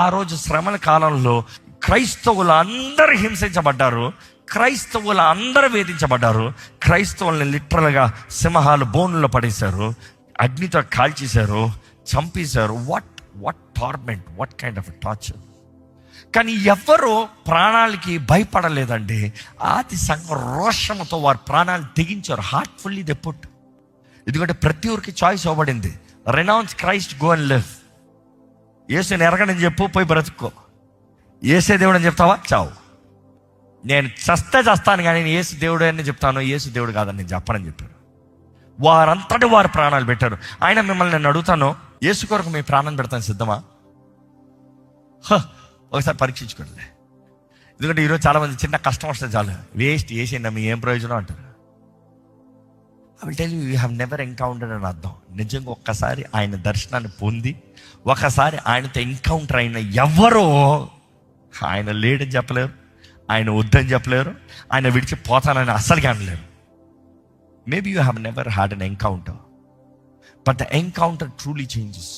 ఆ రోజు శ్రమల కాలంలో క్రైస్తవులు అందరూ హింసించబడ్డారు, క్రైస్తవులు అందరూ వేధించబడ్డారు. క్రైస్తవుల్ని లిటరల్గా సింహాలు బోన్లో పడేశారు, అగ్నితో కాల్చేశారు, చంపేశారు. What torment, what kind of torture. కానీ ఎవరో ప్రాణాలకి భయపడలేదండి. ఆది సంఘం రోషంతో వారి ప్రాణాలు తెగించారు. Heartfully they put. ఎందుకంటే ప్రతి ఒక్కరికి చాయిస్ ఇవ్వబడింది. Renounce Christ, go and live. యేసుని ఎరగనని చెప్పు, పోయి బ్రతుక్కో. యేసే దేవుడు అని చెప్తావా, చావు. నేను చస్తే చేస్తాను కానీ నేను యేసు దేవుడు అని చెప్తాను, యేసు దేవుడు కాదని నేను చెప్పనని చెప్పారు. వారంతటి వారు ప్రాణాలు పెట్టారు. ఆయన మిమ్మల్ని నేను అడుగుతాను, యేసు కొరకు మీ ప్రాణం పెడతాను సిద్ధమా? ఒకసారి పరీక్షించుకోండి. ఎందుకంటే ఈరోజు చాలామంది చిన్న కష్టం వస్తే చాలు, వేస్ట్, వేసేయండి మీ ఏం ప్రయోజనం అంటారు. I will tell you have never encountered అని అర్థం. నిజంగా ఒక్కసారి ఆయన దర్శనాన్ని పొంది ఒకసారి ఆయనతో ఎన్కౌంటర్ అయిన ఎవరో ఆయన లేడని చెప్పలేరు, ఆయన వద్దని చెప్పలేరు, ఆయన విడిచిపోతానని అస్సలుగా అనలేరు. Maybe you have never had an encounter, but the encounter truly changes.